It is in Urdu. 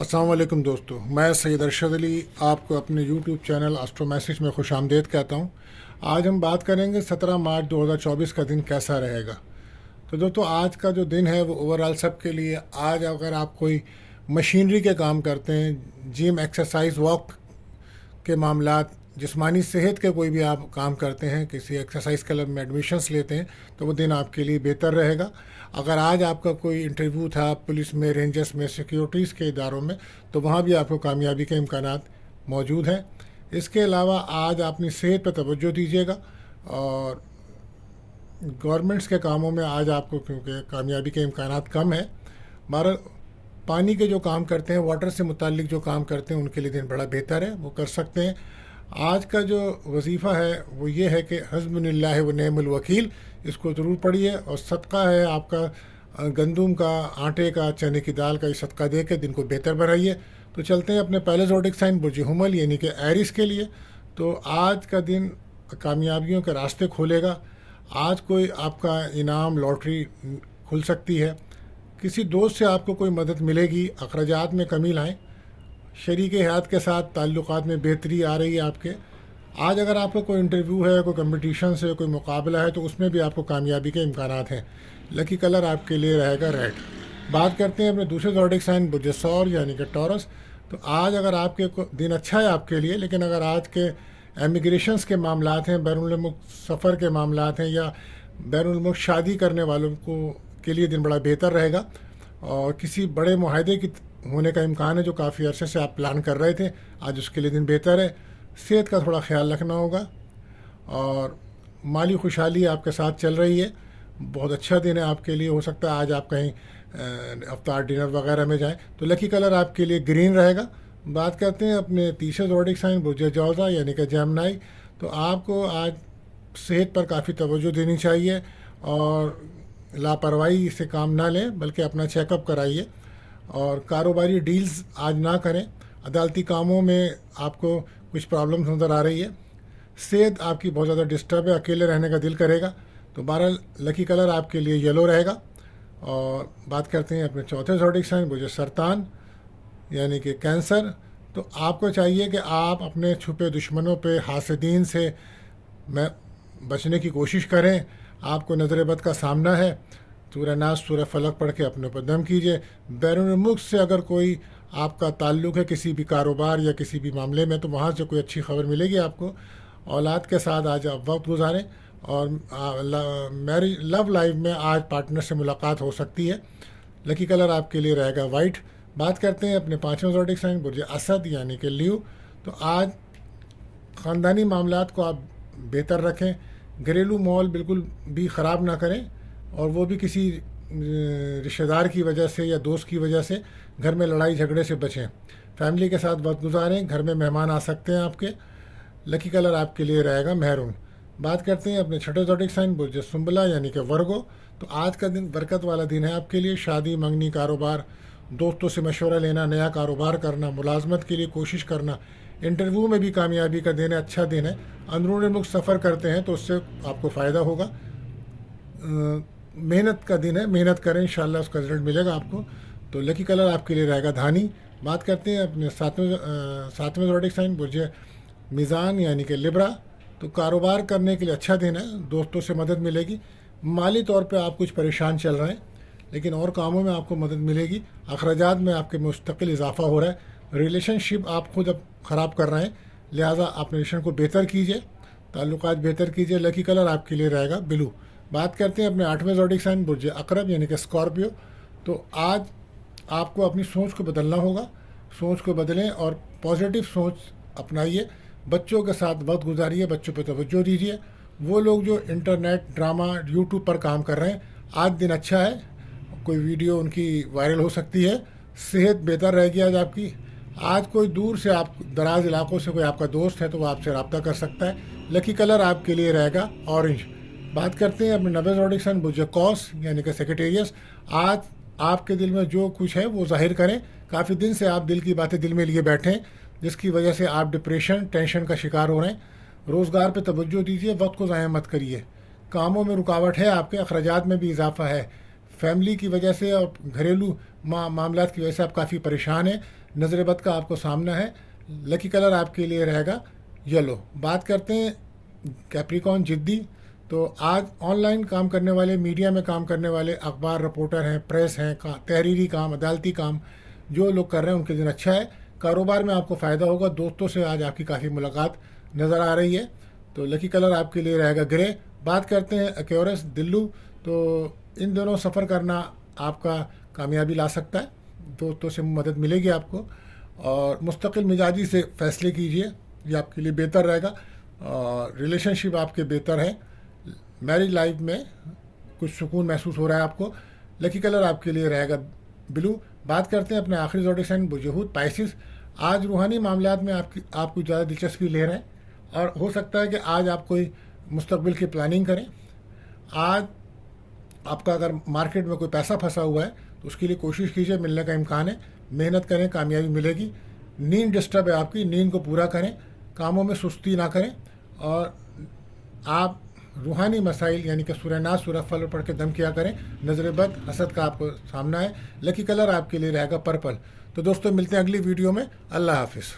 السلام علیکم دوستو، میں سید ارشد علی آپ کو اپنے یوٹیوب چینل اسٹرو میسج میں خوش آمدید کہتا ہوں۔ آج ہم بات کریں گے 17 مارچ 2024 کا دن کیسا رہے گا۔ تو دوستو، آج کا جو دن ہے وہ اوورال سب کے لیے، آج اگر آپ کوئی مشینری کے کام کرتے ہیں، جم، ایکسرسائز، واک کے معاملات، جسمانی صحت کے کوئی بھی آپ کام کرتے ہیں، کسی ایکسرسائز کلب میں ایڈمیشنس لیتے ہیں، تو وہ دن آپ کے لیے بہتر رہے گا۔ اگر آج آپ کا کوئی انٹرویو تھا پولیس میں، رینجرس میں، سیکیورٹیز کے اداروں میں، تو وہاں بھی آپ کو کامیابی کے امکانات موجود ہیں۔ اس کے علاوہ آج آپ اپنی صحت پہ توجہ دیجیے گا، اور گورنمنٹس کے کاموں میں آج آپ کو کیونکہ کامیابی کے امکانات کم ہیں، بہرحال پانی کے جو کام کرتے ہیں، واٹر سے متعلق جو کام کرتے ہیں، ان کے لیے دن بڑا بہتر ہے، وہ کر سکتے ہیں۔ آج کا جو وظیفہ ہے وہ یہ ہے کہ حسبنا اللہ و نعم الوکیل، اس کو ضرور پڑھیے، اور صدقہ ہے آپ کا گندم کا، آٹے کا، چنے کی دال کا، یہ صدقہ دے کے دن کو بہتر بنائیے۔ تو چلتے ہیں اپنے پہلے زوڈک سائن برج حمل یعنی کہ ایرس کے لیے۔ تو آج کا دن کامیابیوں کے راستے کھولے گا۔ آج کوئی آپ کا انعام، لاٹری کھل سکتی ہے، کسی دوست سے آپ کو کوئی مدد ملے گی، اخراجات میں کمی لائیں، شریک حیات کے ساتھ تعلقات میں بہتری آ رہی ہے آپ کے۔ آج اگر آپ کو کوئی انٹرویو ہے، کوئی کمپٹیشن سے کوئی مقابلہ ہے، تو اس میں بھی آپ کو کامیابی کے امکانات ہیں۔ لکی کلر آپ کے لیے رہے گا ریڈ۔ بات کرتے ہیں اپنے دوسرے زوڈک سائن برج ثور یعنی کہ ٹورس۔ تو آج اگر آپ کے دن اچھا ہے آپ کے لیے، لیکن اگر آج کے امیگریشنس کے معاملات ہیں، بیرون الملک سفر کے معاملات ہیں، یا بیرون الملک شادی کرنے والوں کے لیے دن بڑا بہتر رہے گا، اور کسی بڑے معاہدے کی ہونے کا امکان ہے جو کافی عرصے سے آپ پلان کر رہے تھے، آج اس کے لیے دن بہتر ہے۔ صحت کا تھوڑا خیال رکھنا ہوگا، اور مالی خوشحالی آپ کے ساتھ چل رہی ہے، بہت اچھا دن ہے آپ کے لیے۔ ہو سکتا ہے آج آپ کہیں افطار ڈنر وغیرہ میں جائیں، تو لکی کلر آپ کے لیے گرین رہے گا۔ بات کرتے ہیں اپنے تیسرے زوڈک سائن برج جوزا یعنی کہ جیمنائی۔ تو آپ کو آج صحت پر کافی توجہ دینی چاہیے، اور لاپرواہی سے کام نہ لیں، بلکہ اپنا چیک اپ کرائیے، اور کاروباری ڈیلز آج نہ کریں۔ عدالتی کاموں میں آپ کو کچھ پرابلمز نظر آ رہی ہے۔ صحت آپ کی بہت زیادہ ڈسٹرب ہے، اکیلے رہنے کا دل کرے گا۔ تو بہرحال لکی کلر آپ کے لیے یلو رہے گا۔ اور بات کرتے ہیں اپنے چوتھے زوڈک سائن برج سرطان یعنی کہ کینسر۔ تو آپ کو چاہیے کہ آپ اپنے چھپے دشمنوں پہ، حاسدین سے بچنے کی کوشش کریں۔ آپ کو نظر بد کا سامنا ہے، سورہ ناس، سورہ فلق پڑھ کے اپنے اوپر دم کیجیے۔ بیرون ملک سے اگر کوئی آپ کا تعلق ہے کسی بھی کاروبار یا کسی بھی معاملے میں، تو وہاں سے کوئی اچھی خبر ملے گی آپ کو۔ اولاد کے ساتھ آج آپ وقت گزاریں، اور میرج لو لائف میں آج پارٹنر سے ملاقات ہو سکتی ہے۔ لکی کلر آپ کے لیے رہے گا وائٹ۔ بات کرتے ہیں اپنے پانچویں زوڈک سائن برج اسد یعنی کہ لیو۔ تو آج خاندانی معاملات کو آپ بہتر رکھیں، گھریلو ماحول بالکل بھی خراب نہ کریں، اور وہ بھی کسی رشتہ دار کی وجہ سے یا دوست کی وجہ سے گھر میں لڑائی جھگڑے سے بچیں۔ فیملی کے ساتھ وقت گزاریں، گھر میں مہمان آ سکتے ہیں آپ کے۔ لکی کلر آپ کے لیے رہے گا میرون۔ بات کرتے ہیں اپنے چھٹے زوڈک سائن برج سنبلا یعنی کہ ورگو۔ تو آج کا دن برکت والا دن ہے آپ کے لیے۔ شادی، منگنی، کاروبار، دوستوں سے مشورہ لینا، نیا کاروبار کرنا، ملازمت کے لیے کوشش کرنا، انٹرویو میں بھی کامیابی کا دن ہے، اچھا دن ہے۔ اندرون ملک سفر کرتے ہیں تو اس سے آپ کو فائدہ ہوگا۔ محنت کا دن ہے، محنت کریں، انشاءاللہ اس کا رزلٹ ملے گا آپ کو۔ تو لکی کلر آپ کے لیے رہے گا دھانی۔ بات کرتے ہیں اپنے ساتویں زوڈک سائن برج میزان یعنی کہ لبرا۔ تو کاروبار کرنے کے لیے اچھا دن ہے، دوستوں سے مدد ملے گی۔ مالی طور پہ آپ کچھ پریشان چل رہے ہیں، لیکن اور کاموں میں آپ کو مدد ملے گی۔ اخراجات میں آپ کے مستقل اضافہ ہو رہا ہے۔ ریلیشن شپ آپ خود اب خراب کر رہے ہیں، لہٰذا اپنے ریلیشن کو بہتر کیجیے، تعلقات بہتر کیجیے۔ لکی کلر آپ کے لیے رہے گا بلو۔ بات کرتے ہیں اپنے آٹھویں زوڈک سائن برج عقرب یعنی کہ اسکارپیو۔ تو آج آپ کو اپنی سوچ کو بدلنا ہوگا، سوچ کو بدلیں اور پازیٹیو سوچ اپنائیے۔ بچوں کے ساتھ وقت گزاریے، بچوں پہ توجہ دیجیے۔ وہ لوگ جو انٹرنیٹ، ڈرامہ، یوٹیوب پر کام کر رہے ہیں، آج دن اچھا ہے، کوئی ویڈیو ان کی وائرل ہو سکتی ہے۔ صحت بہتر رہے گی آج آپ کی۔ آج کوئی دور سے، آپ دراز علاقوں سے کوئی آپ کا دوست ہے تو وہ آپ سے رابطہ کر سکتا ہے۔ لکی کلر آپ کے لیے رہے گا اورنج۔ بات کرتے ہیں اپنے نویں زوڈک سائن برج قوس یعنی کہ سیکریٹیریس۔ آج آپ کے دل میں جو کچھ ہے وہ ظاہر کریں۔ کافی دن سے آپ دل کی باتیں دل میں لیے بیٹھے ہیں، جس کی وجہ سے آپ ڈپریشن، ٹینشن کا شکار ہو رہے ہیں۔ روزگار پہ توجہ دیجیے، وقت کو ضائع مت کریے۔ کاموں میں رکاوٹ ہے آپ کے، اخراجات میں بھی اضافہ ہے، فیملی کی وجہ سے اور گھریلو معاملات کی وجہ سے آپ کافی پریشان ہیں، نظر بد کا آپ کو سامنا ہے. لکی کلر آپ کے لیے رہے گا یلو. بات کرتے ہیں کیپریکون جدی. تو آج آن لائن کام کرنے والے، میڈیا میں کام کرنے والے، اخبار رپورٹر ہیں، پریس ہیں، تحریری کام، عدالتی کام جو لوگ کر رہے ہیں ان کے دن اچھا ہے. کاروبار میں آپ کو فائدہ ہوگا. دوستوں سے آج آپ کی کافی ملاقات نظر آ رہی ہے. تو لکی کلر آپ کے لیے رہے گا گرے. بات کرتے ہیں ایکیورس دلو. تو ان دونوں سفر کرنا آپ کا کامیابی لا سکتا ہے. دوستوں سے مدد ملے گی آپ کو. اور مستقل مزاجی سے فیصلے کیجئے، یہ آپ کے لیے بہتر رہے گا. اور ریلیشن شپ آپ کے بہتر ہے. میرج لائف میں کچھ سکون محسوس ہو رہا ہے آپ کو. لکی کلر آپ کے لیے رہے گا بلو. بات کرتے ہیں اپنے آخری زوڈک سائن بجہود پائسس. آج روحانی معاملات میں آپ کو زیادہ دلچسپی لے رہے ہیں، اور ہو سکتا ہے کہ آج آپ کوئی مستقبل کی پلاننگ کریں. آج آپ کا اگر مارکیٹ میں کوئی پیسہ پھنسا ہوا ہے تو اس کے لیے کوشش کیجئے، ملنے کا امکان ہے. محنت کریں، کامیابی ملے گی. نیند ڈسٹرب ہے آپ کی، نیند کو پورا کریں. کاموں میں سستی نہ کریں. اور آپ روحانی مسائل یعنی کہ سورہ ناس، سورہ فلق پڑھ کے دم کیا کریں. نظر بد، حسد کا آپ کو سامنا ہے. لکی کلر آپ کے لیے رہے گا پرپل. تو دوستوں ملتے ہیں اگلی ویڈیو میں. اللہ حافظ.